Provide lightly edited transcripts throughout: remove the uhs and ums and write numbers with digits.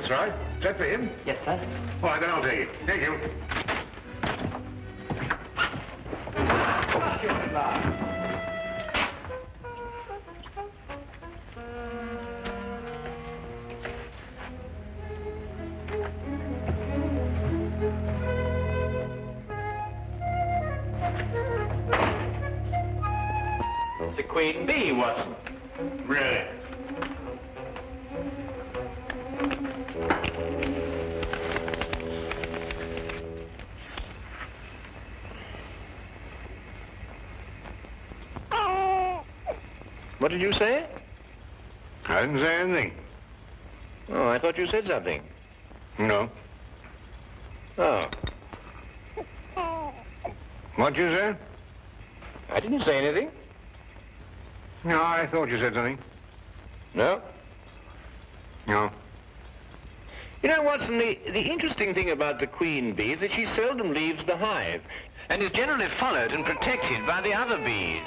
That's right. Is that for him? Yes, sir. All right, then I'll take it. Thank you. The Queen Bee, Watson. Really? What did you say? I didn't say anything. Oh, I thought you said something. No. Oh. What'd you say? I didn't say anything. No, I thought you said something. No? No. You know, Watson, the interesting thing about the queen bee is that she seldom leaves the hive and is generally followed and protected by the other bees.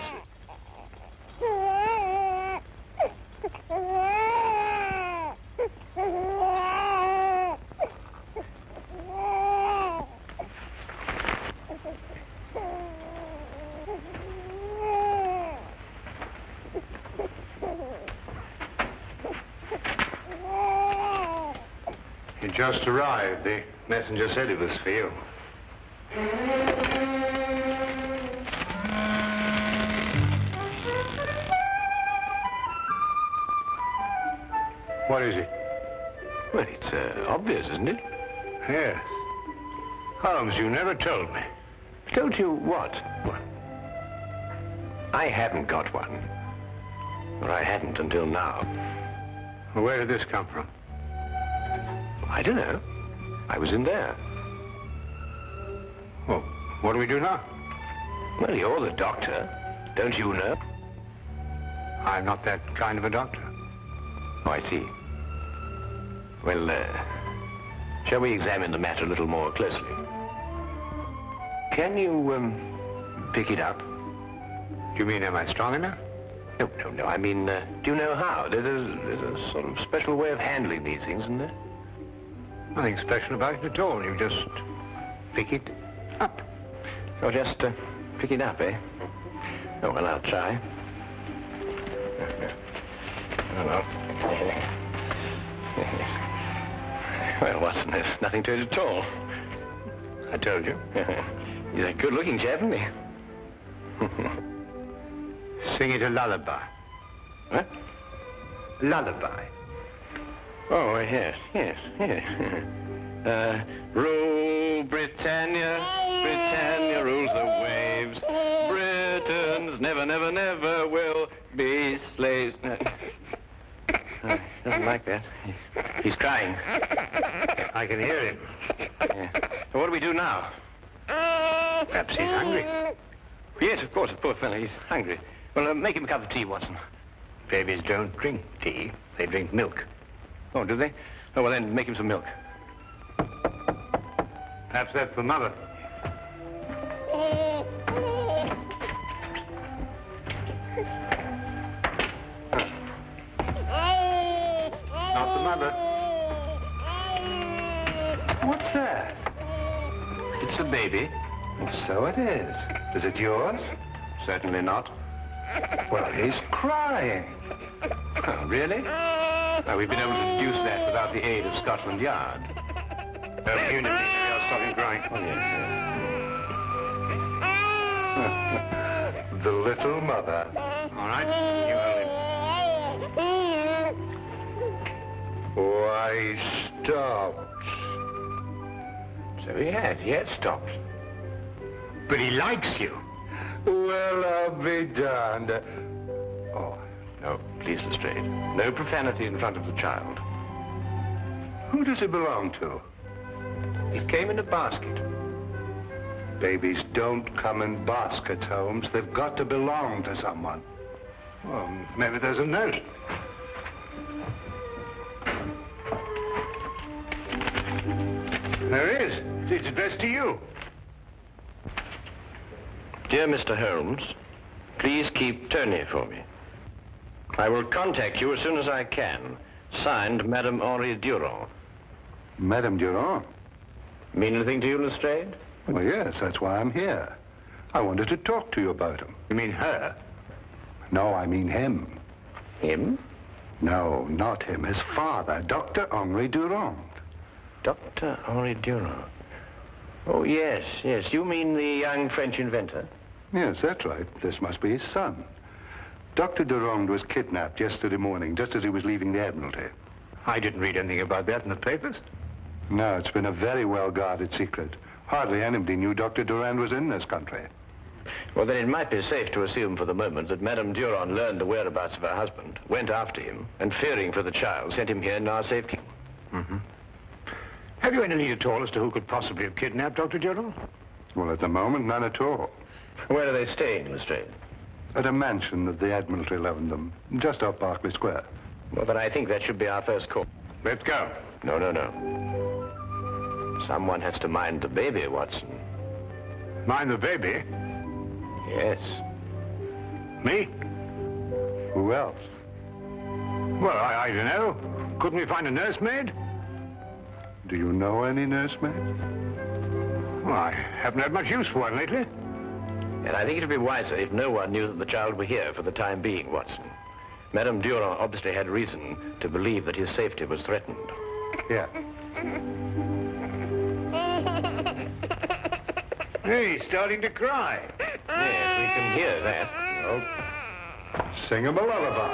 You just arrived. The messenger said it was for you. What is it? Well, it's obvious, isn't it? Yes. Holmes, you never told me. Told you what? What? I haven't got one. Or I hadn't until now. Well, where did this come from? I don't know. I was in there. Well, what do we do now? Well, you're the doctor. Don't you know? I'm not that kind of a doctor. Oh, I see. Well, shall we examine the matter a little more closely? Can you, pick it up? Do you mean, am I strong enough? No. I mean, do you know how? There's a sort of special way of handling these things, isn't there? Nothing special about it at all. You just pick it up. Oh, just pick it up, eh? Oh, well, I'll try. Oh, well, Watson, there's nothing to it at all. I told you. He's a good-looking chap, isn't he? Sing it a lullaby. What? Lullaby. Oh, yes. Rule Britannia, Britannia rules the waves. Britons never, never, never will be slaves. He doesn't like that. He's crying. I can hear him. Yeah. So what do we do now? Perhaps he's hungry. Yes, of course, the poor fellow, he's hungry. Well, make him a cup of tea, Watson. Babies don't drink tea. They drink milk. Oh, do they? Oh, well, then make him some milk. Perhaps that's for Mother. Not the Mother. What's that? It's a baby. So it is. Is it yours? Certainly not. Well, he's crying. Oh, really? Now, we've been able to deduce that without the aid of Scotland Yard. Unity. I'll stop him crying. Oh, yes. The little mother. All right, you hold him. Why, he stopped. So he has stopped. But he likes you. Well, I'll be darned. Oh, no, please, Lestrade. No profanity in front of the child. Who does it belong to? It came in a basket. Babies don't come in baskets, Holmes. They've got to belong to someone. Well, maybe there's a note. There is. It's addressed to you. Dear Mr. Holmes, please keep Tony for me. I will contact you as soon as I can. Signed, Madame Henri Durand. Madame Durand. Mean anything to you, Lestrade? Well, yes, that's why I'm here. I wanted to talk to you about him. You mean her? No, I mean him. Him? No, not him. His father, Dr. Henri Durand. Dr. Henri Durand. Oh, yes, yes. You mean the young French inventor? Yes, that's right. This must be his son. Dr. Durand was kidnapped yesterday morning, just as he was leaving the Admiralty. I didn't read anything about that in the papers. No, it's been a very well-guarded secret. Hardly anybody knew Dr. Durand was in this country. Well, then it might be safe to assume for the moment that Madame Durand learned the whereabouts of her husband, went after him, and fearing for the child, sent him here in our safekeeping. Mm-hmm. Have you any lead at all as to who could possibly have kidnapped Dr. Durand? Well, at the moment, none at all. Where are they staying, Lestrade? At a mansion that the Admiralty loaned them, just off Berkeley Square. Well, then I think that should be our first call. Let's go. No, no, no. Someone has to mind the baby, Watson. Mind the baby? Yes. Me? Who else? Well, I don't know. Couldn't we find a nursemaid? Do you know any nursemaids? Well, I haven't had much use for one lately. And I think it would be wiser if no one knew that the child were here for the time being, Watson. Madame Durand obviously had reason to believe that his safety was threatened. Yeah. Hey, he's starting to cry. Yes, we can hear that. Well, sing him a lullaby.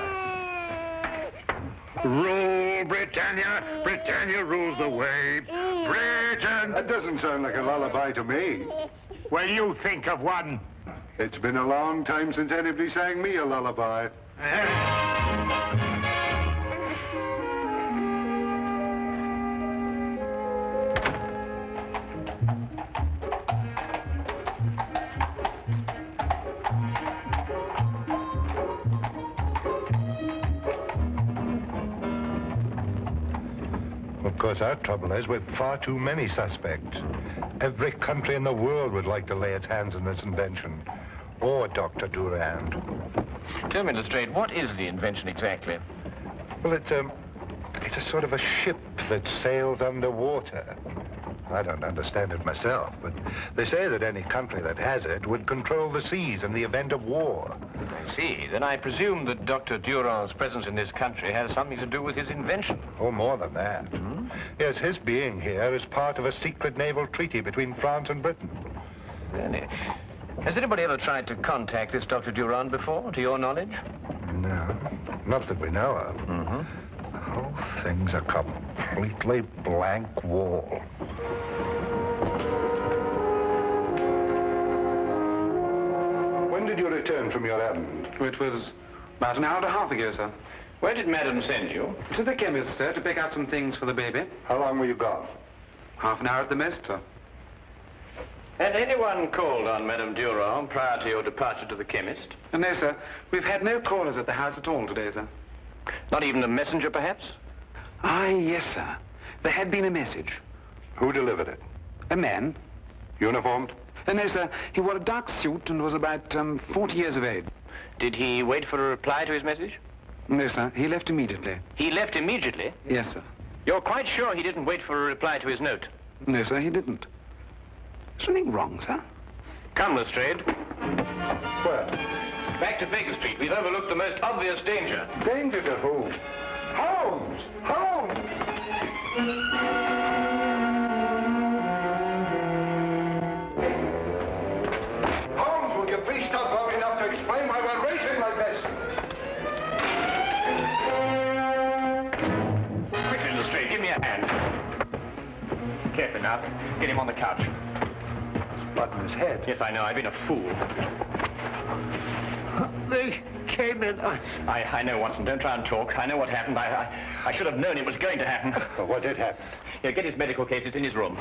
Rule, Britannia. Britannia rules the waves. Britain. That doesn't sound like a lullaby to me. Well, you think of one. It's been a long time since anybody sang me a lullaby. Of course, our trouble is with far too many suspects. Every country in the world would like to lay its hands on this invention. Or Dr. Durand. Tell me, Lestrade, what is the invention exactly? Well, it's a sort of a ship that sails underwater. I don't understand it myself, but they say that any country that has it would control the seas in the event of war. I see. Then I presume that Dr. Durand's presence in this country has something to do with his invention. Oh, more than that. Hmm? Yes, his being here is part of a secret naval treaty between France and Britain. Really? Has anybody ever tried to contact this Dr. Durand before, to your knowledge? No, not that we know of. Mm-hmm. The whole thing's a completely blank wall. When did you return from your errand? It was about an hour and a half ago, sir. Where did Madam send you? To the chemist, sir, to pick out some things for the baby. How long were you gone? Half an hour at the most, sir. Had anyone called on Madame Durand prior to your departure to the chemist? No, sir. We've had no callers at the house at all today, sir. Not even a messenger, perhaps? Ah, yes, sir. There had been a message. Who delivered it? A man. Uniformed? No, sir. He wore a dark suit and was about 40 years of age. Did he wait for a reply to his message? No, sir. He left immediately. He left immediately? Yes, sir. You're quite sure he didn't wait for a reply to his note? No, sir, he didn't. Something wrong, sir? Come, Lestrade. Where? Back to Baker Street. We've overlooked the most obvious danger. Danger to who? Holmes! Holmes! Holmes, will you please stop long enough to explain why we're racing like this? Quickly, Lestrade, give me a hand. Carefully now. Get him on the couch. Blood in his head. Yes, I know. I've been a fool. They came in. I know, Watson. Don't try and talk. I know what happened. I should have known it was going to happen. Well, what did happen? Here, get his medical case. It's in his room.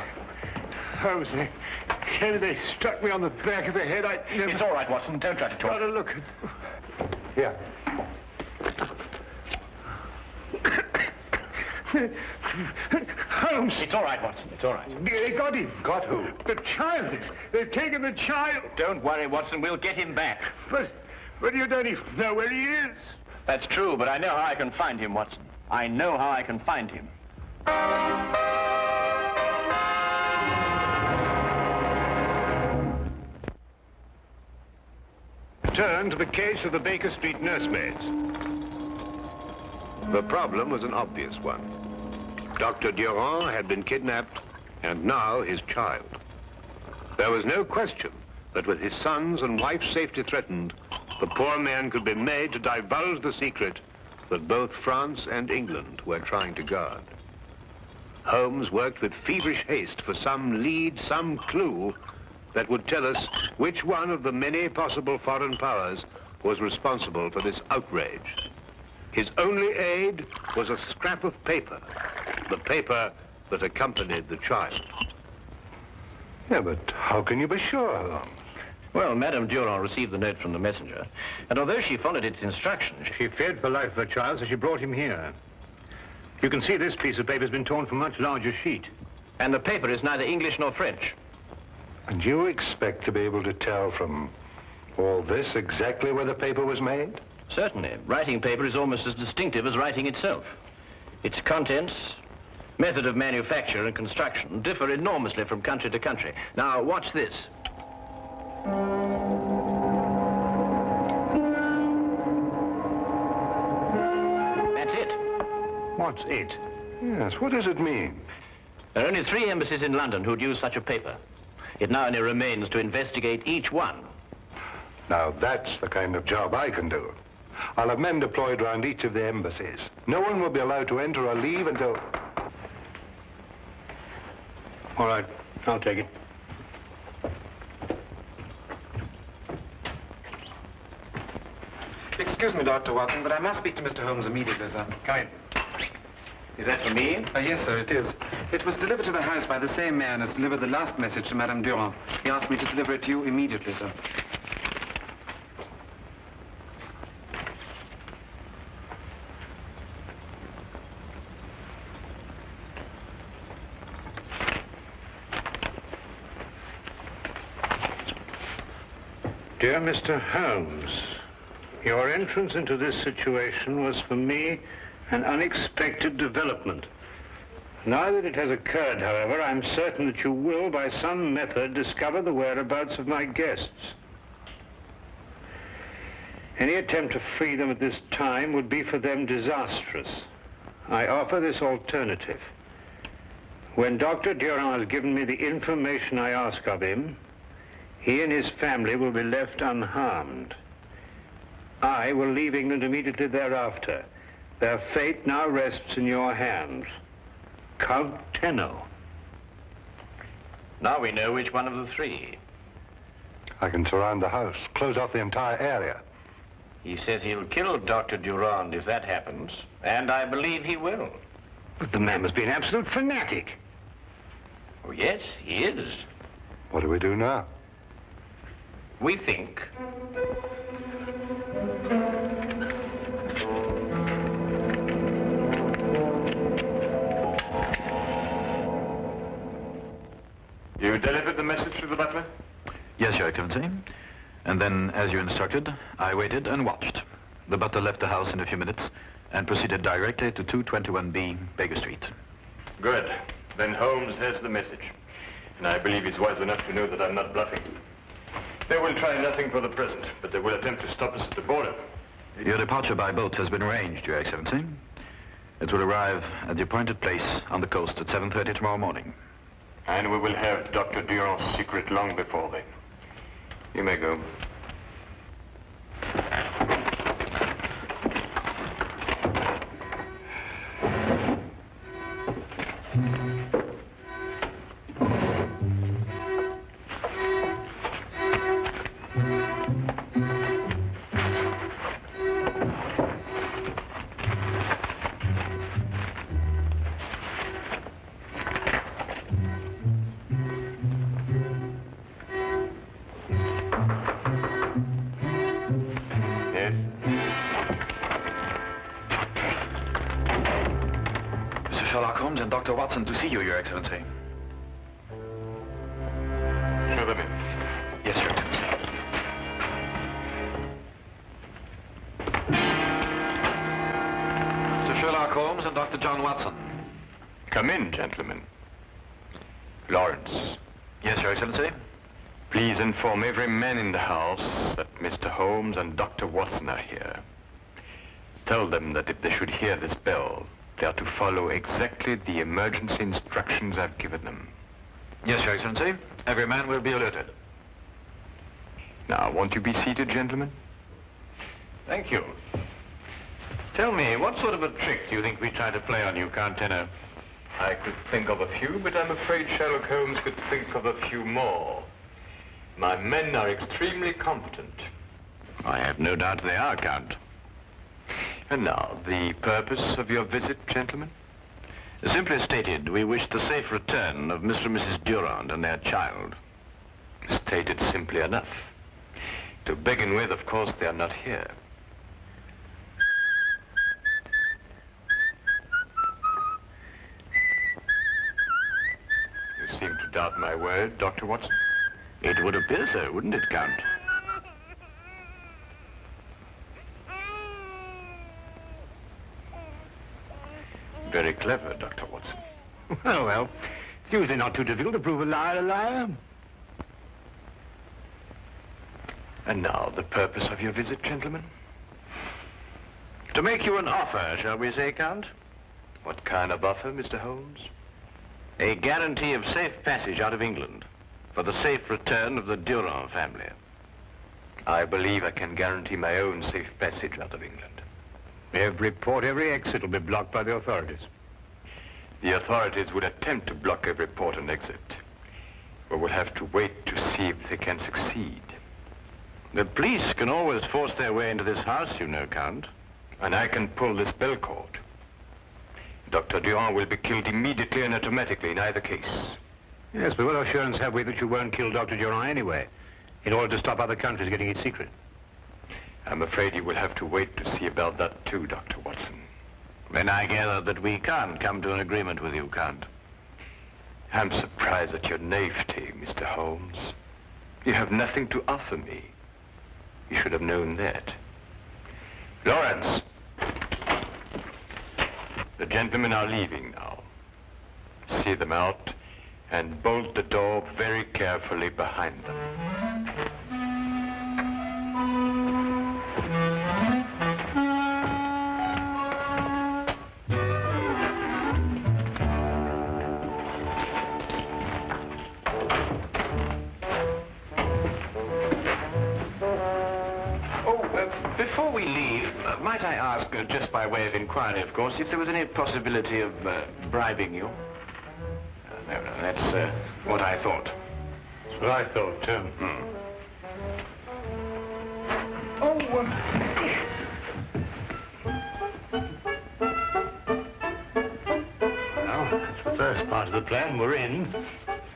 Holmes, they struck me on the back of the head. I never... It's all right, Watson. Don't try to Got talk. to look. Here. Holmes! It's all right, Watson. It's all right. They got him. Got who? The child. They've taken the child. Don't worry, Watson. We'll get him back. But you don't even know where he is. That's true, but I know how I can find him, Watson. I know how I can find him. turn to the case of the Baker Street nursemaids. The problem was an obvious one. Dr. Durand had been kidnapped, and now his child. There was no question that with his son's and wife's safety threatened, the poor man could be made to divulge the secret that both France and England were trying to guard. Holmes worked with feverish haste for some lead, some clue that would tell us which one of the many possible foreign powers was responsible for this outrage. His only aid was a scrap of paper, the paper that accompanied the child. Yeah, but how can you be sure, Holmes? Well, Madame Durand received the note from the messenger, and although she followed its instructions, She feared for life of her child, so she brought him here. You can see this piece of paper has been torn from a much larger sheet. and the paper is neither English nor French. And you expect to be able to tell from all this exactly where the paper was made? Certainly. Writing paper is almost as distinctive as writing itself. Its contents, method of manufacture and construction differ enormously from country to country. Now, watch this. That's it. What's it? Yes, what does it mean? There are only 3 embassies in London who'd use such a paper. It now only remains to investigate each one. Now, that's the kind of job I can do. I'll have men deployed around each of the embassies. No one will be allowed to enter or leave until... All right, I'll take it. Excuse me, Dr. Watson, but I must speak to Mr. Holmes immediately, sir. Come in. Is that for me? Yes, sir, it is. It was delivered to the house by the same man as delivered the last message to Madame Durand. He asked me to deliver it to you immediately, sir. Dear Mr. Holmes, your entrance into this situation was for me an unexpected development. Now that it has occurred, however, I'm certain that you will, by some method, discover the whereabouts of my guests. Any attempt to free them at this time would be for them disastrous. I offer this alternative. When Dr. Durand has given me the information I ask of him, he and his family will be left unharmed. I will leave England immediately thereafter. Their fate now rests in your hands. Count Tenno. Now we know which one of the 3. I can surround the house, close off the entire area. He says he'll kill Dr. Durand if that happens, and I believe he will. But the man must be an absolute fanatic. Oh, yes, he is. What do we do now? We think. You delivered the message to the butler? Yes, Your Excellency. And then, as you instructed, I waited and watched. The butler left the house in a few minutes and proceeded directly to 221B Baker Street. Good. Then Holmes has the message. And I believe he's wise enough to know that I'm not bluffing. They will try nothing for the present, but they will attempt to stop us at the border. Your departure by boat has been arranged, Your Excellency. It will arrive at the appointed place on the coast at 7:30 tomorrow morning. And we will have Dr. Durand's secret long before then. You may go. Sherlock Holmes and Dr. Watson to see you, Your Excellency. Show them in. Yes, Your Excellency. Sir Sherlock Holmes and Dr. John Watson. Come in, gentlemen. Lawrence. Yes, Your Excellency. Please inform every man in the house that Mr. Holmes and Dr. Watson are here. Tell them that if they should hear this bell, they are to follow exactly the emergency instructions I've given them. Yes, Your Excellency. Every man will be alerted. Now, won't you be seated, gentlemen? Thank you. Tell me, what sort of a trick do you think we try to play on you, Count Tenno? I could think of a few, but I'm afraid Sherlock Holmes could think of a few more. My men are extremely competent. I have no doubt they are, Count. And now, the purpose of your visit, gentlemen? Simply stated, we wish the safe return of Mr. and Mrs. Durand and their child. Stated simply enough. To begin with, of course, they are not here. You seem to doubt my word, Dr. Watson. It would appear so, wouldn't it, Count? Very clever, Dr. Watson. Oh, well, it's usually not too difficult to prove a liar a liar. And now, the purpose of your visit, gentlemen? To make you an offer, shall we say, Count? What kind of offer, Mr. Holmes? A guarantee of safe passage out of England for the safe return of the Durand family. I believe I can guarantee my own safe passage out of England. Every port, every exit will be blocked by the authorities. The authorities would attempt to block every port and exit. But we'll have to wait to see if they can succeed. The police can always force their way into this house, you know, Count. And I can pull this bell cord. Dr. Durand will be killed immediately and automatically in either case. Yes, but what assurance have we that you won't kill Dr. Durand anyway, in order to stop other countries getting its secret? I'm afraid you will have to wait to see about that too, Dr. Watson. Then I gather that we can't come to an agreement with you, Count. I'm surprised at your naivety, Mr. Holmes. You have nothing to offer me. You should have known that. Lawrence! The gentlemen are leaving now. See them out and bolt the door very carefully behind them. Before we leave, might I ask, just by way of inquiry, of course, if there was any possibility of bribing you? No, that's what I thought. That's what I thought, too. Well, that's the first part of the plan. We're in.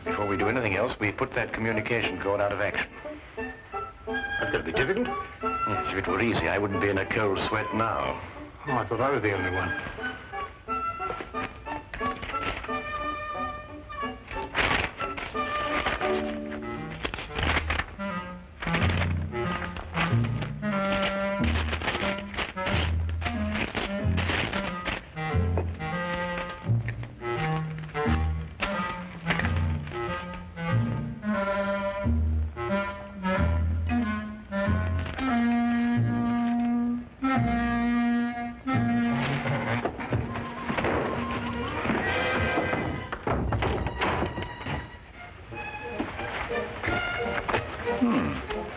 Before we do anything else, we put that communication cord out of action. That's going to be difficult. Yes, if it were easy, I wouldn't be in a cold sweat now. Oh, I thought I was the only one.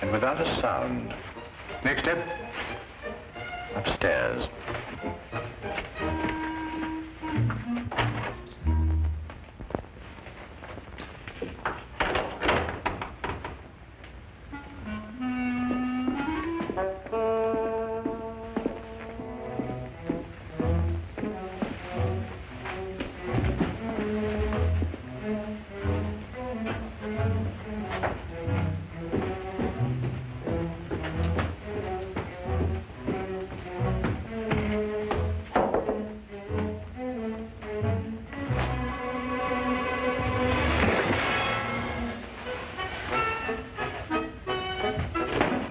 And without a sound. Next step? Upstairs.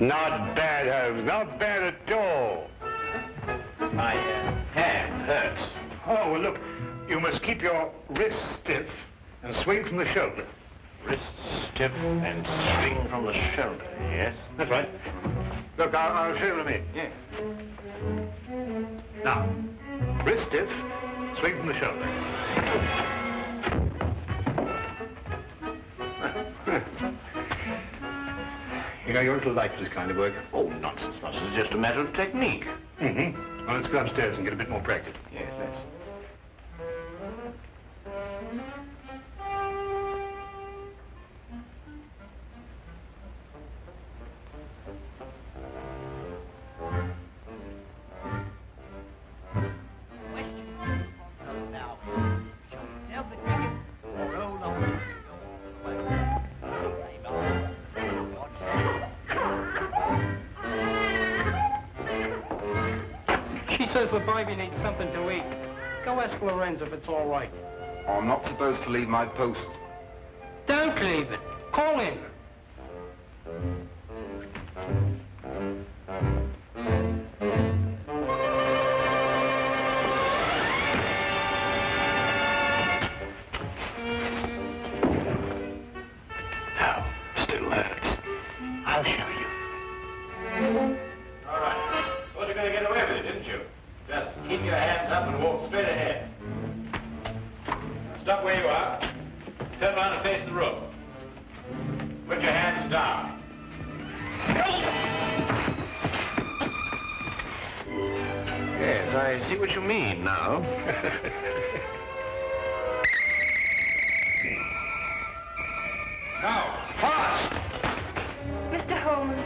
Not bad, Holmes. Not bad at all. My hand hurts. Oh, well, look, you must keep your wrist stiff and swing from the shoulder. Wrist stiff and swing from the shoulder. Yes, That's right. Look, I'll show you in a minute. yes. Now, wrist stiff, swing from the shoulder. You know, you're a little light for this kind of work. Oh, nonsense, nonsense. It's just a matter of technique. Mm-hmm. Well, let's go upstairs and get a bit more practice. Yes, let's. She says the baby needs something to eat. Go ask Lorenz if it's all right. I'm not supposed to leave my post. Don't leave it. Call him. Now, still hurts. I'll show you. All right. Thought you were going to get away with it, didn't you? Just keep your hands up and walk straight ahead. Stop where you are. Turn around and face the room. Put your hands down. Yes, I see what you mean now. Now, fast! Mr. Holmes,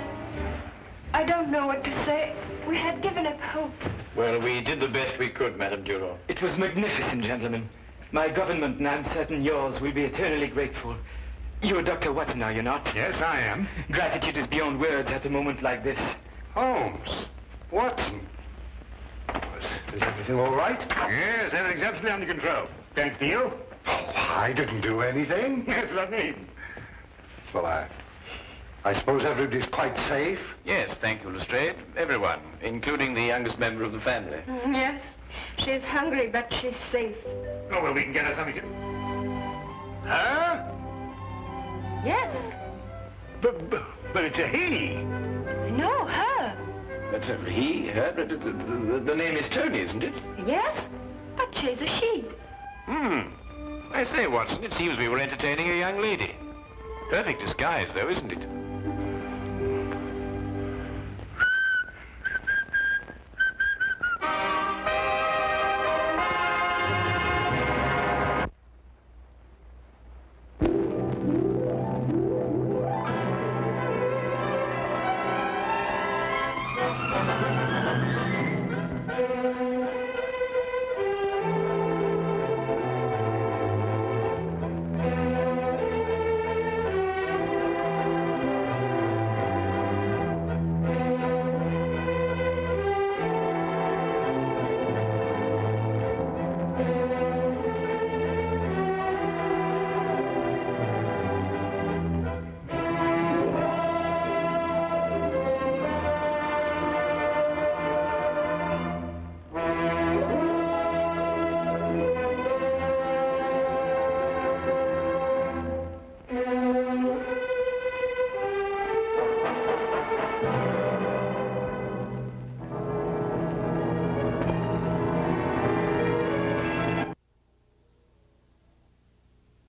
I don't know what to say. We had given up hope. Well, we did the best we could, Madame Durand. It was magnificent, gentlemen. My government, and I'm certain yours, will be eternally grateful. You're Dr. Watson, are you not? Yes, I am. Gratitude is beyond words at a moment like this. Holmes. Watson. Is everything all right? Yes, everything's absolutely under control. Thanks to you. Oh, I didn't do anything. That's what I mean. Well, I suppose everybody's quite safe. Yes, thank you, Lestrade. Everyone, including the youngest member of the family. Yes, she's hungry, but she's safe. Oh, well, we can get her something to... Huh? Yes. But it's a he. No, her. But he, her, the name is Tony, isn't it? Yes, but she's a she. I say, Watson, it seems we were entertaining a young lady. Perfect disguise, though, isn't it?